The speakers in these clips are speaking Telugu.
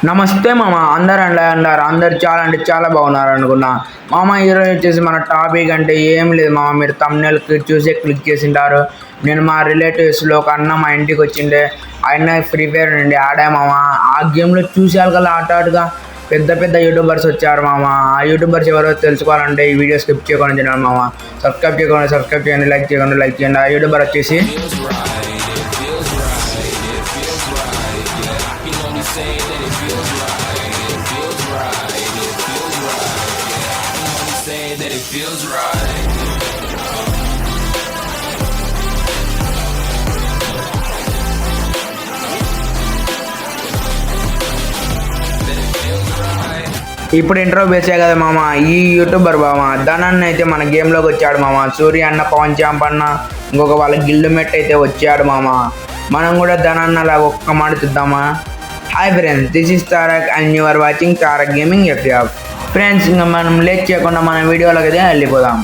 నమస్తే మామ, అందరు అన్నారు అందరు చాలా అంటే చాలా బాగున్నారు అనుకున్నా మామ. ఈరోజు వచ్చేసి మన టాపిక్ అంటే ఏం లేదు మామ, మీరు thumbnail చూసే క్లిక్ చేసింటారు. నేను మా రిలేటివ్స్లో ఒక అన్న మా ఇంటికి వచ్చిండే, ఆయన ఫ్రీ ఫైర్ నుండి ఆడా మామ. ఆ గేమ్లో చూసేయాలి కదా ఆటగా పెద్ద పెద్ద యూట్యూబర్స్ వచ్చారు మామ. ఆ యూట్యూబర్స్ ఎవరో తెలుసుకోవాలంటే ఈ వీడియో స్కిప్ చేయకుండా తినాలి మామ. సబ్స్క్రైబ్ చేయండి, లైక్ చేయండి. ఆ యూట్యూబర్ వచ్చేసి ఇప్పుడు ఇంట్రో వేసే కదా మామ. ఈ యూట్యూబర్ మామ ధనన్న అయితే మన గేమ్లోకి వచ్చాడు మామ. సూర్య అన్న, పవన్ చాంప్ అన్న, ఇంకొక వాళ్ళ గిల్డ్ మెట్ అయితే వచ్చాడు మామ. మనం కూడా ధనన్న లాగా ఒక్క మాట చూద్దామా. Hi friends, this is Tarak and you are watching Tarak gaming FF. Friends, ఇంకా మనం లేట్ చేయకుండా మన వీడియోలోకి అయితే వెళ్ళిపోదాం.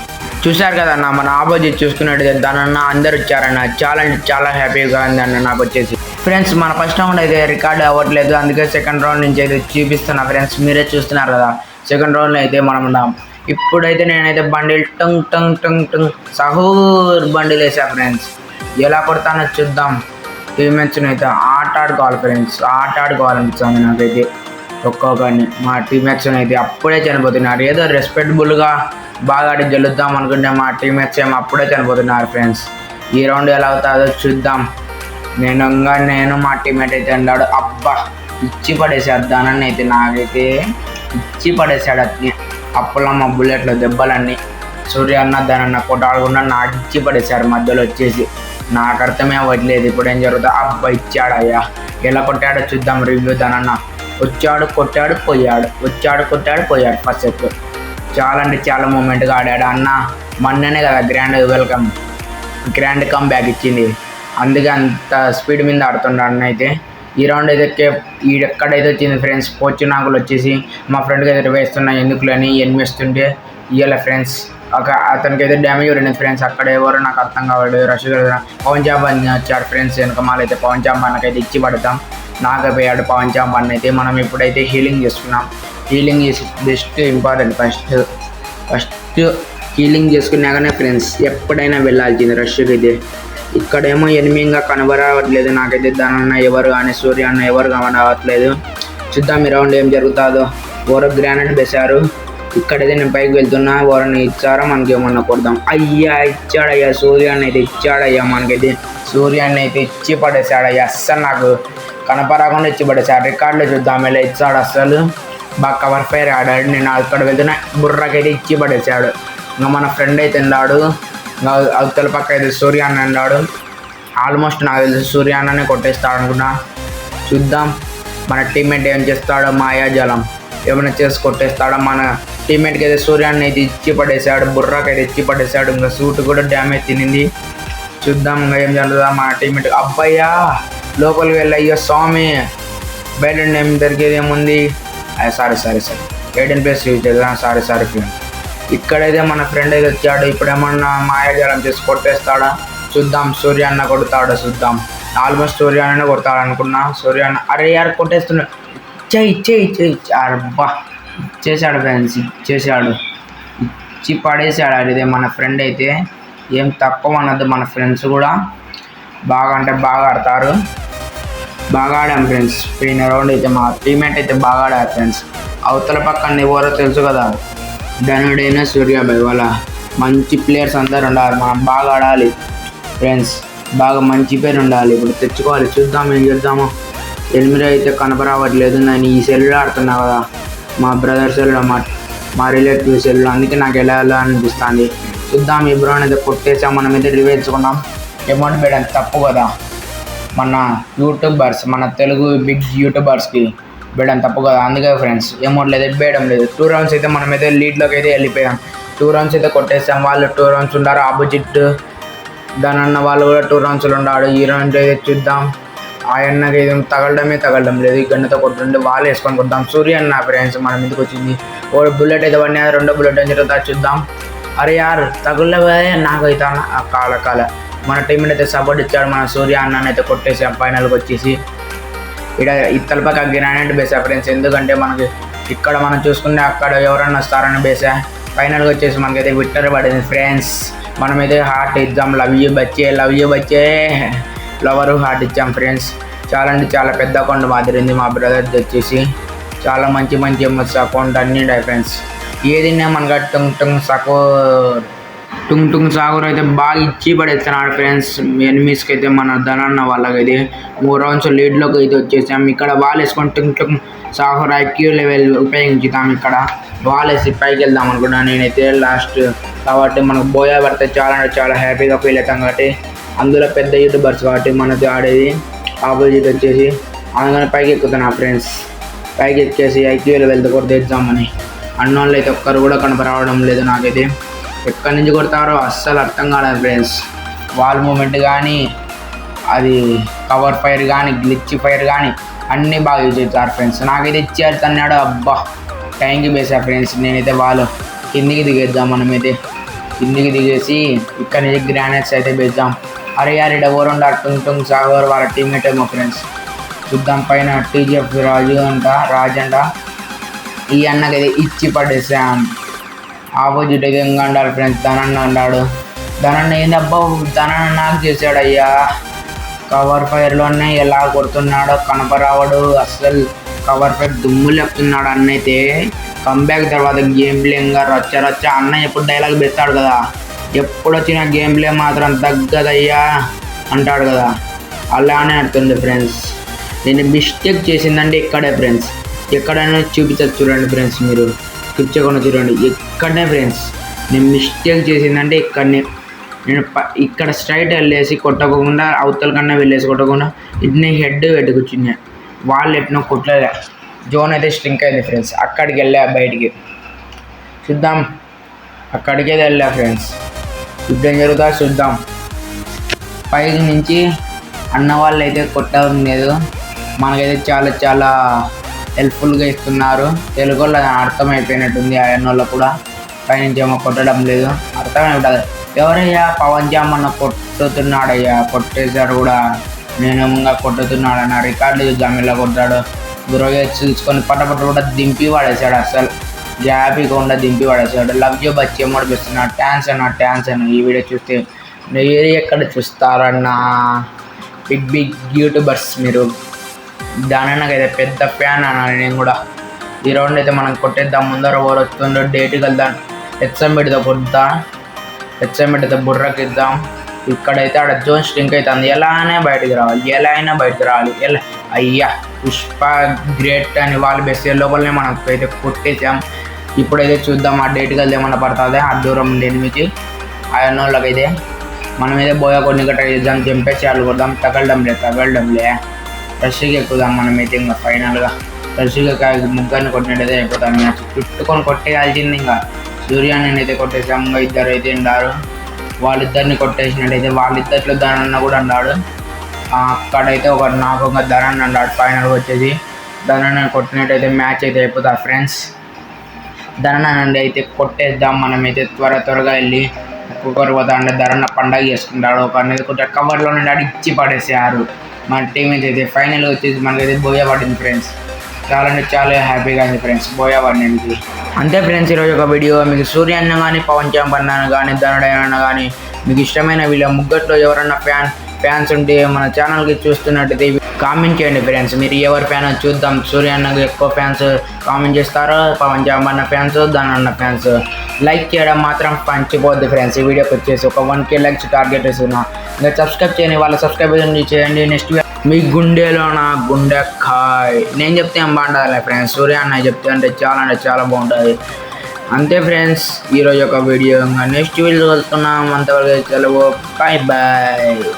చూశారు కదన్న, మన ఆపోజిట్ చూసుకున్నట్టు ధనన్న అందరు వచ్చారన్న. చాలా అంటే చాలా హ్యాపీగా ఉంది అన్న నాకు వచ్చేసి. ఫ్రెండ్స్, మన ఫస్ట్ రౌండ్ అయితే రికార్డ్ అవ్వట్లేదు, అందుకే సెకండ్ రౌండ్ నుంచి అయితే చూపిస్తున్నా. ఫ్రెండ్స్, మీరే చూస్తున్నారు కదా, సెకండ్ రౌండ్లో అయితే మనం ఉన్నాం. ఇప్పుడైతే నేనైతే బండిల్ టంగ్ టంగ్ టంగ్ టంగ్ సహూర్ బండిల్ వేసా ఫ్రెండ్స్. ఎలా కొడతానో చూద్దాం. టీమ్మేట్స్ని అయితే ఆడుకోవాలి ఫ్రెండ్స్, ఆడుకోవాలనిపిస్తుంది నాకైతే. ఒక్కొక్కరిని మా టీమ్మేట్స్ని అయితే అప్పుడే చనిపోతున్నారు. ఏదో రెస్పెక్టబుల్గా బాగా ఆడి గెలుద్దాం అనుకుంటే మా టీమ్మేట్స్ ఏమో అప్పుడే చనిపోతున్నారు ఫ్రెండ్స్. ఈ రౌండ్ ఎలా అవుతుందో చూద్దాం. నేను మా టీమ్మేట్ అయితే అన్నాడు, అబ్బా ఇచ్చి పడేసాడు దానాన్ని అయితే. నాకైతే ఇచ్చి పడేసాడు అతని అప్పుల మా బుల్లెట్లో దెబ్బలన్నీ. సూర్య అన్న దానన్న కొట్టాడకుండా నాకు ఇచ్చి పడేశాడు మధ్యలో వచ్చేసి. నాకు అర్థమే అవ్వట్లేదు ఇప్పుడు ఏం జరుగుతుందో. అబ్బా ఇచ్చాడయ్యా, ఎలా కొట్టాడో చూద్దాం రివ్యూ. దానన్న వచ్చాడు, కొట్టాడు, పోయాడు ఫస్ట్ సెట్. చాలా అంటే చాలా మూమెంట్గా ఆడాడు అన్న. మొన్ననే కదా గ్రాండ్ కమ్ బ్యాక్ ఇచ్చింది, అందుకే అంత స్పీడ్ మీద ఆడుతున్నాడు అన్న అయితే. ఈ రౌండ్ అయితే ఎక్కడైతే వచ్చింది ఫ్రెండ్స్, పోర్చునాకులు వచ్చేసి మా ఫ్రెండ్కి అయితే వేస్తున్నాయి ఎందుకులని ఎనిమిస్తుంటే ఇవ్వాలి ఫ్రెండ్స్. అతనికి అయితే డ్యామేజ్ పడింది ఫ్రెండ్స్. అక్కడ ఎవరో నాకు అర్థం కావాలి. రష్ పవన్ చాంప్ అని వచ్చాడు ఫ్రెండ్స్. వెనక మాలైతే పవన్ చాంప్ అన్నకైతే ఇచ్చి పడతాం. నాకపోయాడు పవన్ చాంప్ అన్న అయితే. మనం ఇప్పుడైతే హీలింగ్ చేసుకున్నాం. హీలింగ్ చేసి బెస్ట్ ఇంపార్టెంట్. ఫస్ట్ హీలింగ్ చేసుకున్నాకనే ఫ్రెండ్స్ ఎప్పుడైనా వెళ్ళాల్సింది రష్కి అయితే. ఇక్కడేమో ఎనిమిగా కనబడవట్లేదు నాకైతే. ధనన్న ఎవరు కానీ సూర్య అన్న ఎవరు కనబడవట్లేదు. చూద్దాం ఈ రౌండ్ ఏం జరుగుతుందో. ఎవరో గ్రానైట్ వేశారు. ఇక్కడైతే నేను పైకి వెళ్తున్నా, ఎవరిని ఇచ్చారో మనకేమన్నా కొడదాం. అయ్యా ఇచ్చాడయ్యా, సూర్య అన్న అయితే ఇచ్చాడయ్యా మనకైతే. సూర్య అన్న అయితే ఇచ్చి పడేశాడయ్యా, అస్సలు నాకు కనపడకుండా ఇచ్చి పడేశాడు. రికార్డులో చూద్దాం ఎలా ఇచ్చాడు. అస్సలు బాగా కవర్ ఫైర్ ఆడాడు. నేను అక్కడ వెళ్తున్నా, బుర్రకైతే ఇచ్చి పడేశాడు. ఇంకా మన ఫ్రెండ్ అయితే ఉన్నాడు, ఇంకా అవతల పక్క అయితే సూర్య అన్న ఉన్నాడు. ఆల్మోస్ట్ నాకు తెలిసి సూర్య అన్ననే కొట్టేస్తాడు అనుకున్నా. చూద్దాం మన టీమ్మేట్ ఏం చేస్తాడో. మాయాజాలం ఏమైనా చేసి కొట్టేస్తాడో. మన టీమ్మేట్కి అయితే సూర్యాన్ని అయితే ఇచ్చి పడేశాడు, బుర్రాకి అయితే ఇచ్చి పడేశాడు. ఇంకా సూట్ కూడా డ్యామేజ్ తినింది. చూద్దాం ఇంకా ఏం జరుగుతుందా. మా టీమ్మేట్ అబ్బాయ్యా లోపలికి వెళ్ళయ్యో స్వామి, బయట ఏం దొరికేది ఏముంది. సారీ 18 ప్లేస్ యూజ్ చేద్దాం. Sorry friend. ఇక్కడైతే మన ఫ్రెండ్ అయితే వచ్చాడు. ఇప్పుడు ఏమన్నా మాయాజాలం చేసి కొట్టేస్తాడా చూద్దాం. సూర్య అన్న కొడతాడు చూద్దాం. ఆల్మోస్ట్ సూర్య అన్ననే కొడతాడు అనుకున్నా. సూర్య అన్న అరే యార్ కొట్టేస్తున్నాడు. ఇచ్చేయి అబ్బా ఇచ్చేసాడు ఫ్రెండ్స్, ఇచ్చి పడేసాడు. అదే మన ఫ్రెండ్ అయితే ఏం తక్కువ అన్నది. మన ఫ్రెండ్స్ కూడా బాగా అంటే బాగా ఆడతారు. బాగా ఆడాం ఫ్రెండ్స్. పోయిన రౌండ్ అయితే మా టీమ్మేట్ అయితే బాగా ఆడారు ఫ్రెండ్స్. అవతల పక్కన ఎవరో తెలుసు కదా, ధనుడైనా సూర్యాబాయ్ వాళ్ళ మంచి ప్లేయర్స్ అందరు ఉండాలి. మనం బాగా ఆడాలి ఫ్రెండ్స్, బాగా మంచి పేరు ఉండాలి. ఇప్పుడు తెచ్చుకోవాలి. చూద్దాం ఏం చేద్దాము. ఎనిమిది అయితే కనపరావట్లేదు. నేను ఈ సెల్లో ఆడుతున్నా కదా, మా బ్రదర్ సెల్లో, మా రిలేటివ్ సెల్లో, అందుకే నాకు ఎలా అనిపిస్తుంది. చూద్దాం. ఈ బ్రౌన్ అయితే కొట్టేసాం. మనం అయితే రివేల్చుకున్నాం. అమౌంట్ వేయడం తప్పు కదా, మన యూట్యూబర్స్, మన తెలుగు బిగ్ యూట్యూబర్స్కి వేయడం తప్పు కదా. అందుకే ఫ్రెండ్స్ అమౌంట్ అయితే వేయడం లేదు. 2 రౌండ్స్ అయితే మనమైతే లీడ్లోకి అయితే వెళ్ళిపోయాం. 2 రౌండ్స్ అయితే కొట్టేసాం. వాళ్ళు 2 రౌండ్స్ ఉన్నారు. ఆపోజిట్ దానన్న వాళ్ళు కూడా 2 రౌండ్స్లో ఉన్నాడు. ఈ రౌండ్ అయితే చూద్దాం. ఆయన్నకి ఏదో తగలడం లేదు. ఈ గన్నతో కొట్టుంటే వాళ్ళు వేసుకొని కొద్దాం. సూర్య అన్న ఫ్రెండ్స్ మన మీదకి వచ్చింది. ఓ బుల్లెట్ అయితే పడినా, 2వ బుల్లెట్ అని జరుగుతా చూద్దాం. అరే యార్ తగులవే నాకు అయితే కాల మన టీం అయితే సపోర్ట్ ఇచ్చాడు. మన సూర్య అన్నని అయితే కొట్టేసాం ఫైనల్కి వచ్చేసి. ఇక్కడ ఇత్తల పక్క గ్రానైట్ బేసా ఫ్రెండ్స్. ఎందుకంటే మనకి ఇక్కడ మనం చూసుకుంటే అక్కడ ఎవరన్నా వస్తారని బేసా. ఫైనల్గా వచ్చేసి మనకైతే విక్టరీ పడింది ఫ్రెండ్స్. మనమైతే హార్ట్ ఇద్దాం, లవ్ యూ బచ్చే లవరు హార్ట్ ఇచ్చాం ఫ్రెండ్స్. చాలా అంటే చాలా పెద్ద అకౌంట్ మాదిరింది మా బ్రదర్ది వచ్చేసి. చాలా మంచి ఎంఎస్ అకౌంట్ అన్నీ ఉంటాయి ఫ్రెండ్స్. ఏదైనా మనకు టుంగ్ టుంగ్ సాగర్ అయితే బాగా ఇచ్చి పడేస్తున్నాడు ఫ్రెండ్స్. ఎనిమిస్కి అయితే మన ధనన్న వాళ్ళకైతే 3 రౌండ్స్ లీడ్లోకి అయితే వచ్చేసాం. ఇక్కడ వాల్ వేసుకొని టుంగ్ టుంగ్ సాగర్ ఐక్యూ లెవెల్ ఉపయోగించుతాం. ఇక్కడ వాల్ వేసి పైకి వెళ్దాం అనుకున్నాను నేనైతే లాస్ట్. కాబట్టి మనకు బోయా పడితే చాలా అంటే చాలా హ్యాపీగా ఫీల్ అవుతాం. కాబట్టి అందులో పెద్ద యూట్యూబర్స్ కాబట్టి మనతో ఆడేది ఆపోజిట్ వచ్చేసి. అందుకని పైకి ఎక్కుతున్నా ఫ్రెండ్స్. పైకి ఎక్కేసి ఐక్యూ లెవెల్తో కూడా తెద్దామని. అన్నోళ్ళు అయితే ఒక్కరు కూడా కనపరావడం లేదు నాకైతే. ఎక్కడి నుంచి కొడతారో అస్సలు అర్థం కాలేదు ఫ్రెండ్స్. వాల్ మూమెంట్ కానీ, అది కవర్ ఫైర్ కానీ, గ్లిచ్ ఫైర్ కానీ అన్నీ బాగా యూజ్ అవుతారు ఫ్రెండ్స్. నాకైతే ఇచ్చారు తన్నాడు. అబ్బా టైంకి వేసా ఫ్రెండ్స్. నేనైతే వాళ్ళు కిందికి దిగేద్దాం. మనమైతే కిందికి దిగేసి ఇక్కడ నుంచి గ్రానైట్స్ అయితే వేద్దాం. అరే యార్ ఇక్కడ ఎవరుండ టుంగ్ టుంగ్ సాగర్ వాళ్ళ టీమ్మేట్ ఏమో ఫ్రెండ్స్. చూద్దాం. పైన టీజీఎఫ్ రాజు అంట ఈ అన్నకైతే ఇచ్చి పడేసాం. ఆపోజిట్ అయితే ఇంకా ఉండాలి ఫ్రెండ్స్. ధనన్న అన్నాడు. ధనన్న ఏందబ్బా ధనన్న నాకు చేశాడయ్యా. కవర్ ఫైర్లోనే ఎలా కొడుతున్నాడో కనపరావడు. అస్సలు కవర్ ఫైర్ దుమ్ములు చెప్తున్నాడు అన్నైతే. కంబ్యాక్ తర్వాత గేమ్ ప్లే ఇంకా రచ్చ అన్న ఎప్పుడు డైలాగ్ పెడతాడు కదా. ఎప్పుడు వచ్చిన గేమ్ ప్లే మాత్రం తగ్గదయ్యా అంటాడు కదా. అలానే అడుతుంది ఫ్రెండ్స్. నేను మిస్టేక్ చేసిందంటే ఇక్కడే ఫ్రెండ్స్. ఎక్కడైనా చూపించచ్చు చూడండి ఫ్రెండ్స్. మీరు స్కిప్ చేయకుండా చూడండి. ఎక్కడనే ఫ్రెండ్స్ నేను మిస్టేక్ చేసిందంటే ఇక్కడనే. నేను ఇక్కడ స్ట్రైట్ వెళ్ళేసి కొట్టకుండా అవతల కన్నా వెళ్ళేసి కొట్టకుండా ఇట్నే హెడ్ పెట్టుకొచ్చింది. వాళ్ళు ఎట్నో కొట్టలే. జోన్ అయితే స్ట్రింక్ అయింది ఫ్రెండ్స్. అక్కడికి వెళ్ళా బయటికి. చూద్దాం. అక్కడికే వెళ్ళా ఫ్రెండ్స్. యుద్ధం జరుగుతా చూద్దాం. పైకి నుంచి అన్న వాళ్ళు అయితే కొట్టడం లేదు. మనకైతే చాలా హెల్ప్ఫుల్గా ఇస్తున్నారు. తెలుగులో అర్థమైపోయినట్టుంది. ఆయన వాళ్ళు కూడా పైనుంచి ఏమో కొట్టడం లేదు. అర్థమైపోతుంది. ఎవరయ్యా పవన్ జామన్న కొట్టుతున్నాడయ్యా. కొట్టేశాడు కూడా. నేనేమో కొట్టుతున్నాడన్న రికార్డు చూద్దాం ఇలా కొట్టాడు. గ్రోయర్స్ తీసుకొని పట్టపట్ట కూడా దింపి పడేశాడు. అసలు హ్యాపీగా ఉండ దింపి పడేశాడు. లవ్ యూ బచ్చే మడిపిస్తున్నాడు. థ్యాంక్స్ అన్న. ఈ వీడియో చూస్తే మీరు ఎక్కడ చూస్తారన్నా బిగ్ యూట్యూబర్స్ మీరు. దానన్నకైతే పెద్ద ఫ్యాన్ అన్నాను నేను కూడా. ఈ రౌండ్ అయితే మనం కొట్టేద్దాం. ముందర ఓవర్ వస్తుందో డేట్కి వెళ్దాం. హెచ్ఎంబిడితో కొద్దాం. హెచ్ఎంబిడితో బుర్రకి ఇద్దాం. ఇక్కడైతే ఆడ జోన్ స్ట్రింక్ అవుతుంది. ఎలా అయినా బయటకు రావాలి. అయ్యా పుష్ప గ్రేట్ అని వాళ్ళు బెస్ట్ లోపలనే మనం అయితే కొట్టేసాం. ఇప్పుడైతే చూద్దాం ఆ డేట్కి వెళ్తే ఏమన్నా పడుతుంది. ఆ దూరం ఎనిమిది ఆయన వాళ్ళకైతే మనమైతే బోయా కొన్ని గట్ట చేద్దాం. చంపేసి వాళ్ళు కొద్దాం. తగలడంలే రష్గా ఎక్కుదాం. మనమైతే ఇంకా ఫైనల్గా రష్గా ముగ్గురిని కొట్టినట్టయితే అయిపోతాం. మ్యాచ్ చుట్టుకొని కొట్టేయాల్సింది. ఇంకా సూర్యాన్ని అయితే కొట్టేసాం. ఇంకా ఇద్దరు అయితే ఉన్నారు. వాళ్ళిద్దరిని కొట్టేసినట్టయితే వాళ్ళిద్దరిలో ధనన్న కూడా అన్నాడు. అక్కడైతే నాకు ఇంకా ధనన్న అన్నాడు. ఫైనల్గా వచ్చేసి ధనన్న కొట్టినట్టయితే మ్యాచ్ అయితే అయిపోతుంది ఫ్రెండ్స్. ధనన్న అయితే కొట్టేద్దాం. మనమైతే త్వరగా వెళ్ళి ఒక్కొక్కరు పోతా అంటే ధరన్న పండగ చేసుకుంటాడు. ఒక అనేది కొట్ట కవర్లో నుండి అడిచి పడేసారు. మన టీం అయితే ఫైనల్గా వచ్చేసి మనకైతే బోయా పడింది ఫ్రెండ్స్. చాలా హ్యాపీగా ఉంది ఫ్రెండ్స్ బోయా పడినందుకు. అంతే ఫ్రెండ్స్ ఈరోజు ఒక వీడియో. మీకు సూర్య అన్న కానీ, పవన్ చాంపన్న కానీ, ధనుడైన కానీ మీకు ఇష్టమైన వీళ్ళ ముగ్గట్లో ఎవరన్నా ఫ్యాన్స్ ఉంటే మన ఛానల్కి చూస్తున్నట్టయితే కామెంట్ చేయండి ఫ్రెండ్స్. మీరు ఎవరి ఫ్యాన్ చూద్దాం. సూర్య అన్నకు ఎక్కువ ఫ్యాన్స్ కామెంట్ చేస్తారో, పవన్ చాంపన్న ఫ్యాన్స్, ధనన్న ఫ్యాన్స్ లైక్ చేయడం మాత్రం పంచిపోద్ది ఫ్రెండ్స్. ఈ వీడియోకి వచ్చేసి ఒక 1K లైక్స్ టార్గెట్ వేస్తున్నా. ఇంకా సబ్స్క్రైబ్ చేయండి. వాళ్ళ సబ్స్క్రైబ్ చేయండి. నెక్స్ట్ మీ గుండెలో నా గుండెకాయ్ నేను చెప్తే ఏం బాగుంటుంది ఫ్రెండ్స్. సూర్య అన్న చెప్తే అంటే చాలా బాగుంటుంది. అంతే ఫ్రెండ్స్ ఈరోజు ఒక వీడియో. ఇంకా నెక్స్ట్ వీడియో వెళ్తున్నాం. అంతవరకు సెలవు. బాయ్.